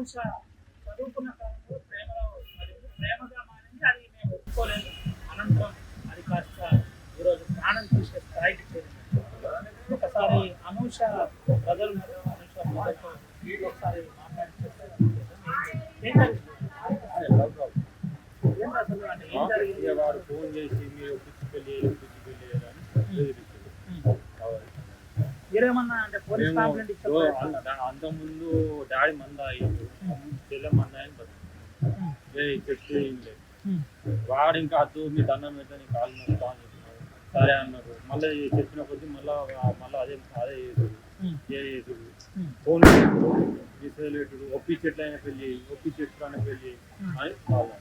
అనూష చదువుకున్న కాలంలో ప్రేమలో పడింది. ప్రేమగా మారింది. అది మేము ఒప్పుకోలేదు. అనంతరం అది కాస్త ఈరోజు ప్రాణం తీసే స్థాయికి చేరింది. ఒకసారి అనూష ప్రజలు అనూష ప్రజలతో ఒకసారి మాట్లాడించే ప్రయత్నం చేద్దాం. ఏం జరిగింది? ఏం అసలు అంటే ఏం జరిగింది? వాడు ఫోన్ చేసి మీరు పిచ్చి పెళ్ళి అని మీరేమన్నా అంటే పోలీస్ కంప్లైంట్ ఇచ్చారు? అంతకుముందు డాడీ మంద అయ్యిండు, చెల్లె మంద అని చెప్పి వాడు ఇంకా అద్దు మీ దండం పెడితే నీ కాళ్ళు నొస్తా అని చెప్పినాడు. సరే అన్నారు. మళ్ళీ చెప్పిన కొద్ది మళ్ళీ అదే చేసుడు ఫోన్ తీసుకెళ్ళేటుడు ఒప్పించెట్లయినా పెళ్ళి ఒప్పించెట్లైనా పెళ్ళి అని వాళ్ళు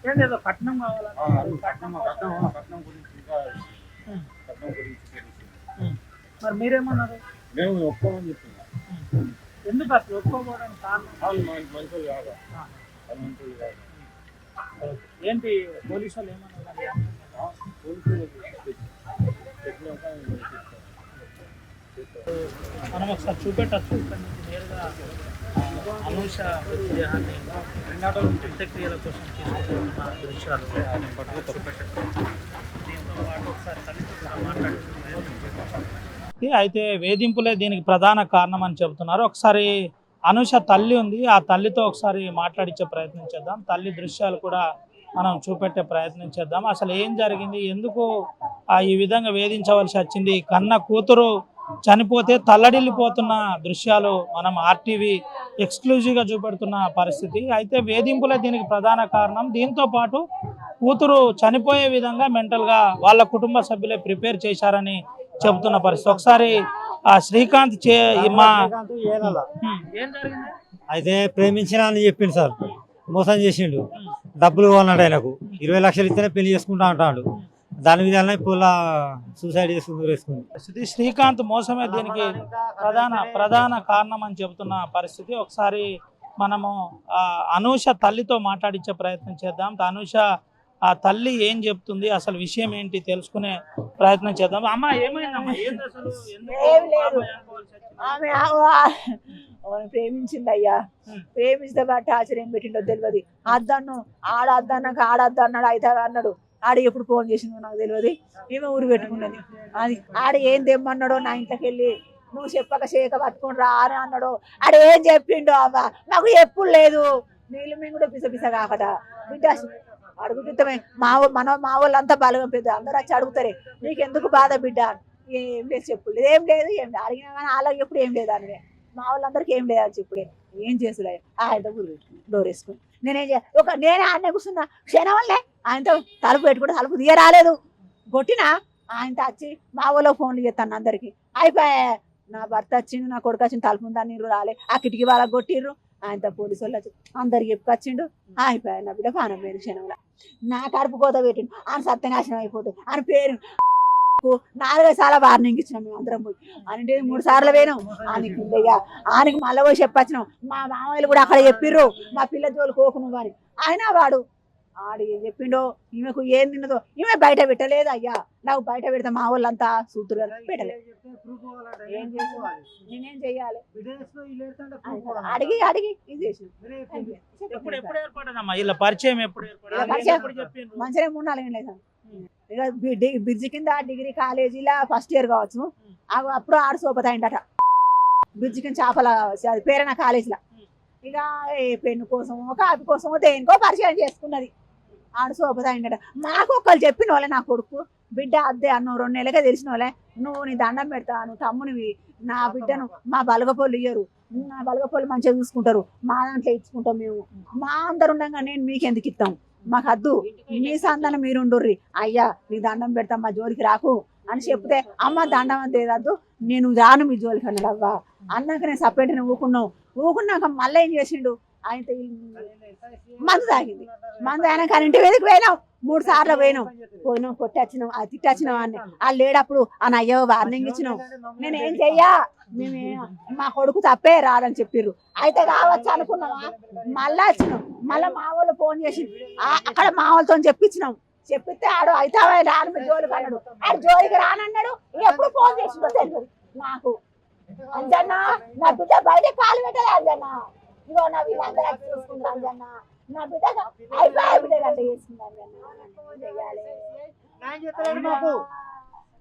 ఏంటో కట్నం కావాలని కట్నం గురించి ఇంకా కట్నం గురించి మరి మీరేమన్నారు? మేము ఒప్పుకోమని చెప్తున్నాం. ఎందుకు అసలు ఒప్పుకోవడానికి కారణం? మనుషులు కాదు, మనుషులు కాదు. ఏంటి పోలీసు వాళ్ళు ఏమన్నారు? పోలీసులు మనం ఒకసారి చూపెట్టచ్చు. ఇక్కడ నుంచి నేరుగా అనూష మృతదేహాన్ని అంత్యక్రియల కోసం తీసుకుంటున్న దృశ్యాలు చూపెట్టచ్చు. దీంతో పాటు ఒకసారి తల్లితో మాట్లాడుతున్నారు. అయితే వేధింపులే దీనికి ప్రధాన కారణం అని చెబుతున్నారు. ఒకసారి అనూష తల్లి ఉంది, ఆ తల్లితో ఒకసారి మాట్లాడించే ప్రయత్నం చేద్దాం. తల్లి దృశ్యాలు కూడా మనం చూపెట్టే ప్రయత్నం చేద్దాం. అసలు ఏం జరిగింది, ఎందుకు ఈ విధంగా వేధించవలసి వచ్చింది, కన్న కూతురు చనిపోతే తల్లడిల్లిపోతున్న దృశ్యాలు మనం ఆర్టీవీ ఎక్స్క్లూజివ్గా చూపెడుతున్న పరిస్థితి. అయితే వేధింపులే దీనికి ప్రధాన కారణం. దీంతో పాటు కూతురు చనిపోయే విధంగా మెంటల్గా వాళ్ళ కుటుంబ సభ్యులే ప్రిపేర్ చేశారని చెబుతున్న పరిస్థితి. ఒకసారి శ్రీకాంత్ అయితే ప్రేమించిన అని చెప్పిండు సార్, మోసం చేసిండు. డబ్బులు అన్నాడు, ఆయనకు 20 లక్షలు ఇస్తేనే పెళ్లి చేసుకుంటా అంటాడు. దాని మీద ఇప్పుడు సూసైడ్ చేసుకుంది. శ్రీకాంత్ మోసమే దీనికి ప్రధాన కారణం అని చెబుతున్న పరిస్థితి. ఒకసారి మనము అనూష తల్లితో మాట్లాడించే ప్రయత్నం చేద్దాం. అనూష ఆ తల్లి ఏం చెప్తుంది, అసలు విషయం ఏంటి తెలుసుకునే ప్రయత్నం చేద్దాం. అమ్మ ఏమైందమ్మా? ప్రేమించింది అయ్యా, ప్రేమిస్తే బట్టి ఆశ్చర్యం పెట్టిండో తెలియదు. అద్దన్ను ఆడద్దన్నాక ఆడద్దన్నాడు, అయితే అన్నాడు. ఆడ ఎప్పుడు ఫోన్ చేసిందో నాకు తెలియదు. మేము ఊరు పెట్టుకున్నది అది. ఆడ ఏం తెమ్మన్నాడో నా ఇంట్లోకి వెళ్ళి నువ్వు చెప్పక చేయక పట్టుకుని రారా అన్నాడు. ఆడ ఏం చెప్పిండో అవ్వ నాకు ఎప్పుడు లేదు. నీళ్ళు మేము కూడా పిస కాకట బిడ్డ అడుగుతామే. మా వాళ్ళంతా బలగం పెద్ద అందరూ వచ్చి అడుగుతారే నీకెందుకు బాధ బిడ్డ? ఏం లేదు చెప్పులేదు, ఏం లేదు అడిగినా కానీ అలాగే ఎప్పుడు ఏం లేదు అని. మా వాళ్ళందరికీ ఏం లేదు అని చెప్పుడే. ఏం చేసులే ఆయనతో ఊరు పెట్టుకుని డోర్ వేసుకుని నేనే ఆడనే కూర్చున్నా. క్షణం వల్లే ఆయనతో తలుపు పెట్టుకుంటే తలుపు తీయ రాలేదు. కొట్టినా ఆయనతో వచ్చి మా వాళ్ళ ఫోన్లు చేస్తాను అందరికి. అయిపోయా నా భర్త వచ్చిండు, నా కొడుకు వచ్చిండు, తలుపు ఉందా నీరు రాలే, ఆ కిటికీ వాళ్ళకి కొట్టిర్రు. ఆయనతో పోలీసు వాళ్ళు వచ్చి అందరికి చెప్పుకొచ్చిండు. అయిపోయా నా బిడ్డ పానం పోయింది క్షణంలో. నా కడుపు కోత పెట్టిండు. ఆయన సత్యనాశనం అయిపోతుంది ఆయన పేరు 4 సార్లు వార్నింగ్ ఇచ్చినాం మేము అందరం పోయి. అంటే 3 సార్లు పోయినాం. ఆయనకి మళ్ళీ పోయి చెప్పొచ్చినాం. మా మామయ్యలు కూడా అక్కడ చెప్పిర్రు మా పిల్ల జోలు కోకు నువ్వు అని. అయినా వాడు ఏం చెప్పిండో ఈమెకు ఏం తిన్నదో ఈమె బయట పెట్టలేదు అయ్యా. నాకు బయట పెడితే మా వాళ్ళంతా సూతురు పెట్టలేదు. నేనేం చెయ్యాలి? అడిగి ఇది చేసి మంచిగా 3-4 ఏం లేదు. ఇక బ్రిడ్జి కింద డిగ్రీ కాలేజీలో ఫస్ట్ ఇయర్ కావచ్చు. అప్పుడు ఆడు సోపతాయిండట బ్రిడ్జి కింద చేపల పేరైన కాలేజీలో. ఇక పెన్ను కోసమో కాపీ కోసమో దేనికో పరిచయం చేసుకున్నది. ఆడు సోపతాయిండట. మాకు ఒకళ్ళు చెప్పిన వాళ్ళే, నా కొడుకు బిడ్డ అద్దే అన్న 2 నెలలకే తెలిసిన వాళ్ళే, నువ్వు నీ దండం పెడతా, నువ్వు తమ్మునివి, నా బిడ్డను మా బలగపోళ్ళు ఇయ్యరు, నా బలగపోళ్ళు మంచిగా చూసుకుంటారు, మా దాంట్లో ఇచ్చుకుంటాం మేము, మా అందరు ఉండగా నేను మీకెందుకు ఇస్తాం, మాకు అద్దు, మీ సంతానం మీరుండుర్రి అయ్యా, నీ దండం పెడతాం, మా జోలికి రాకు అని చెప్తే అమ్మ దండం అంత ఏదద్దు, నేను రాను మీ జోలికి అన్నాడు. అవ్వ అన్నాక నేను సపరేట్గా ఊకున్నాక మళ్ళీ ఏం చేసిండు, ఆయన మందు తాగింది. మందు అయినా కానీ ఇంటి మీదకి పోయినాం. 3 సార్లు పోయినాం కొట్టొచ్చినాం, అది తిట్టొచ్చినాం అని. వాళ్ళు లేడప్పుడు అని అయ్యో వార్నింగ్ ఇచ్చినాం. నేనేం చెయ్యా, మా కొడుకు తప్పే రాడని చెప్పిర్రు. అయితే కావచ్చు అనుకున్నావా, మళ్ళా వచ్చినాం. మళ్ళీ మా వాళ్ళు ఫోన్ చేసి అక్కడ మా వాళ్ళతో చెప్పించినాం. చెప్పితే ఆడు అయితే రాను మీ జోలికి అన్నాడు. ఆడు జోలికి రానన్నాడు. ఎప్పుడు ఫోన్ చేసిండో తెలియదు నాకు. అంజన్నా నా బిడ్డ బయట కాలు పెట్టలే. అంజన్నా ఇగో నా వీళ్ళందరూ వచ్చి చూసుకుంటారు అంజన్న నా బిడ్డ అయిపోయి బిడ్డ గంట చేసుకుంటాను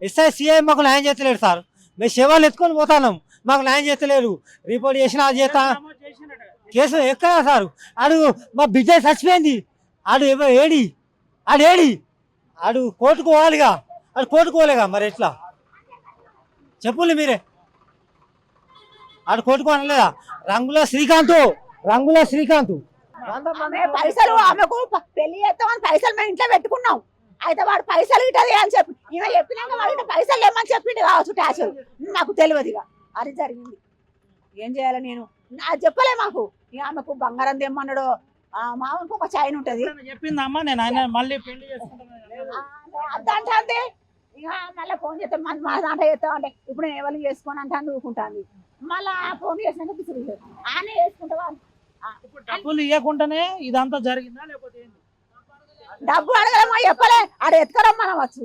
ఎస్ఐ సిఐ మాకు న్యాయం చేస్తలేడు సార్. మేము శవాలు ఎత్తుకొని పోతాం, మాకు న్యాయం చేస్తలేరు. రిపోర్ట్ చేసినా అది చేస్తా కేసు ఎక్కడ సార్? ఆడు మా బిడ్డ చచ్చిపోయింది, ఆడు ఏడి ఆడు కోర్టుకు పోవాలిగా, ఆడు కోర్టుకు పోలేగా, మరి ఎట్లా చెప్పులు మీరే? ఆడు కోర్టుకు అనలేదా? రంగుల శ్రీకాంత్ పైసలు ఆమెకు పెళ్లి చేస్తామని పైసలు మేము ఇంట్లో పెట్టుకున్నాం. అయితే వాడు పైసలు ఇటది అని చెప్పి ఈమె చెప్పినాక వాడు పైసలు లేమని చెప్పిండు కావచ్చు ట్యాక్సులు. నాకు తెలియదుగా అది జరిగింది. ఏం చేయాలి నేను? అది చెప్పలే మాకు. ఇక ఆమెకు బంగారం తెమ్మన్నాడు, మామకు ఒక చైన్ ఉంటది చెప్పిందమ్మా. నేను ఆయన మళ్ళీ పెళ్లి చేసుకుంటాను అద్దంటే ఇక మళ్ళీ ఫోన్ చేస్తే మా దాంట్లో చేస్తామంటే ఇప్పుడు నేను ఎవరిని చేసుకొని అంటే ఊరుకుంటాను. మళ్ళీ ఫోన్ చేసినాక పిసురు ఆనే చేసుకుంటావా? డబ్బులు ఇవ్వకుండానే ఇదంతా జరిగిందా లేకపోతే ఏంటి? డబ్బు అడగలమా చెప్పలే, ఆడ ఎత్తుకరమ్మనవచ్చు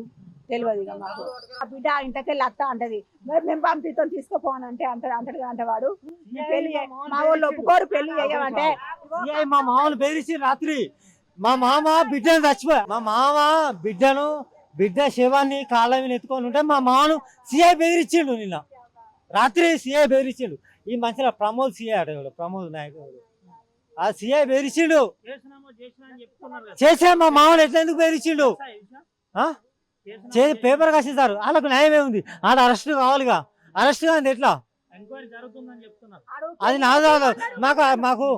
తెలియదు. ఇక మాకు ఆ బిడ్డ ఇంటకెళ్ళి అత్త అంటది, మరి మేము పంపిస్తాం తీసుకోపోనంటే అంటది అంటే వాడు పెళ్లి మా వాళ్ళు ఒప్పుకోరు పెళ్లి చేయమంటే. మా మామలు బెదిరించి రాత్రి మా మామ బిడ్డను చచ్చిపోయా, మా మామ బిడ్డ శవాన్ని కాళ్ళ మీద ఎత్తుకొని ఉంటే మా మామను సిఐ బెదిరించిండు. నిన్న రాత్రి సిఐ బెదిరించిండు. ఈ మధ్యలో ప్రమోద్ సిఐ అట, ప్రమోద్ నాయకుడు, ఆ సిఐ బెదిరించిండు. చేసా మా మామను ఎట్లా ఎందుకు బెదిరించిండు? పేపర్ కాసి సార్, వాళ్ళకు న్యాయమే ఉంది. ఆడ అరెస్ట్ కావాలిగా, అరెస్ట్ కాదు ఎట్లా? అది నాది మాకు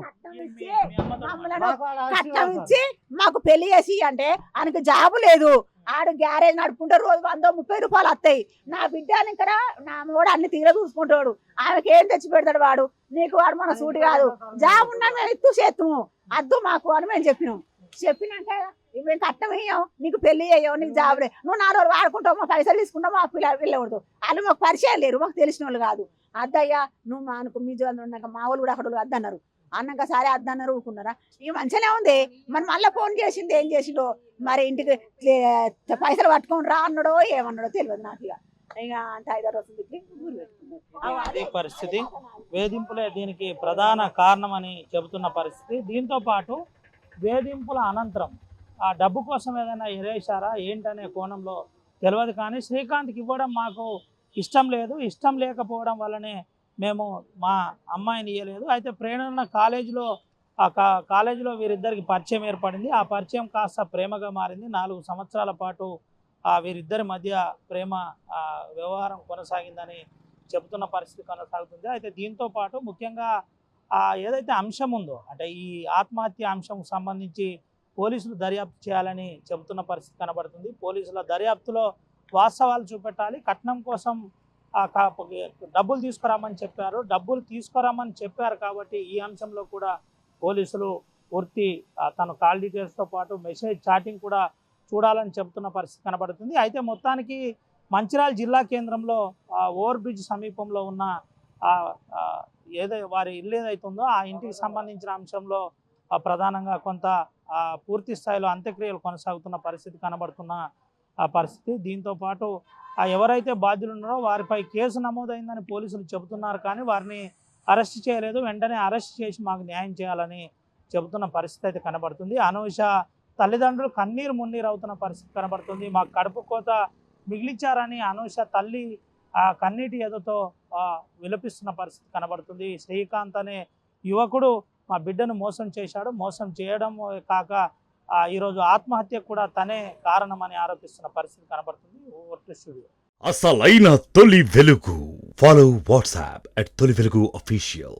కట్టం ఇచ్చి మాకు పెళ్లి చేసి అంటే ఆయనకు జాబు లేదు. ఆడు గ్యారేజ్ నడుపుకుంటే రోజు 130 రూపాయలు వస్తాయి. నా బిడ్డని ఇక్కడ నా వాడు అన్ని తీర చూసుకుంటాడు. ఆమెకి ఏం తెచ్చి పెడతాడు వాడు? నీకు వాడు మన సూటి కాదు, జాబ్ ఉన్నా మేము ఇత్తు చేస్తాము అద్దు మాకు అని మేము చెప్పినాక మేము కట్టం వేయం, నీకు పెళ్లి చేయవు, నీకు జాబ్ లేదు, నువ్వు 4 రోజులు వాడుకుంటావు, మా పైసలు తీసుకుంటావు, మాకు వెళ్ళకూడదు. వాళ్ళు మాకు పరిచయం లేరు, మాకు తెలిసిన వాళ్ళు కాదు. అద్దయ్యా నువ్వు మాకు మీ జోలు ఉన్నాక మా వాళ్ళు కూడా అక్కడ అద్దన్నారు. అన్నాక సరే అద్దన్నారు ఊరుకున్నారా? ఇక మంచిగానే ఉంది. మరి మళ్ళీ ఫోన్ చేసింది, ఏం చేసిండో మరి ఇంటికి పైసలు పట్టుకొని రా అన్నాడో ఏమన్నాడో తెలియదు నాకు. ఇక అంత 5 రోజులు అదే పరిస్థితి. వేధింపులే దీనికి ప్రధాన కారణం అని చెబుతున్న పరిస్థితి. దీంతో పాటు వేధింపుల అనంతరం ఆ డబ్బు కోసం ఏదైనా ఎరేశారా ఏంటనే కోణంలో తెలియదు. కానీ శ్రీకాంత్కి ఇవ్వడం మాకు ఇష్టం లేదు, ఇష్టం లేకపోవడం వల్లనే మేము మా అమ్మాయిని ఇవ్వలేదు. అయితే ప్రేరణ కాలేజీలో వీరిద్దరికి పరిచయం ఏర్పడింది. ఆ పరిచయం కాస్త ప్రేమగా మారింది. 4 సంవత్సరాల పాటు వీరిద్దరి మధ్య ప్రేమ వ్యవహారం కొనసాగిందని చెబుతున్న పరిస్థితి కొనసాగుతుంది. అయితే దీంతో పాటు ముఖ్యంగా ఏదైతే అంశం ఉందో, అంటే ఈ ఆత్మహత్య అంశం సంబంధించి పోలీసులు దర్యాప్తు చేయాలని చెబుతున్న పరిస్థితి కనబడుతుంది. పోలీసుల దర్యాప్తులో వాస్తవాలు చూపెట్టాలి. కట్నం కోసం డబ్బులు తీసుకురామని చెప్పారు కాబట్టి ఈ అంశంలో కూడా పోలీసులు పూర్తి తన కాల్ డీటెయిల్స్తో పాటు మెసేజ్ చాటింగ్ కూడా చూడాలని చెబుతున్న పరిస్థితి కనబడుతుంది. అయితే మొత్తానికి మంచిర్యాల జిల్లా కేంద్రంలో ఓవర్ బ్రిడ్జ్ సమీపంలో ఉన్న వారి ఇల్లు ఏదైతుందో ఆ ఇంటికి సంబంధించిన అంశంలో ప్రధానంగా కొంత పూర్తి స్థాయిలో అంత్యక్రియలు కొనసాగుతున్న పరిస్థితి కనబడుతున్న పరిస్థితి. దీంతో పాటు ఎవరైతే బాధ్యులు ఉన్నారో వారిపై కేసు నమోదైందని పోలీసులు చెబుతున్నారు. కానీ వారిని అరెస్ట్ చేయలేదు. వెంటనే అరెస్ట్ చేసి మాకు న్యాయం చేయాలని చెబుతున్న పరిస్థితి అయితే కనబడుతుంది. అనూష తల్లిదండ్రులు కన్నీరు మున్నీరు అవుతున్న పరిస్థితి కనబడుతుంది. మాకు కడుపు కోత మిగిలించారని అనూష తల్లి కన్నీటి ఎదతో విలపిస్తున్న పరిస్థితి కనబడుతుంది. శ్రీకాంత్ అనే యువకుడు మా బిడ్డను మోసం చేశాడు, మోసం చేయడం కాక ఈరోజు ఆత్మహత్య కూడా తనే కారణమని ఆరోపిస్తున్న పరిస్థితి కనబడుతుంది. Over to studio. అసలైన తొలి వెలుగు. ఫాలో వాట్సాప్ @తొలి వెలుగు official.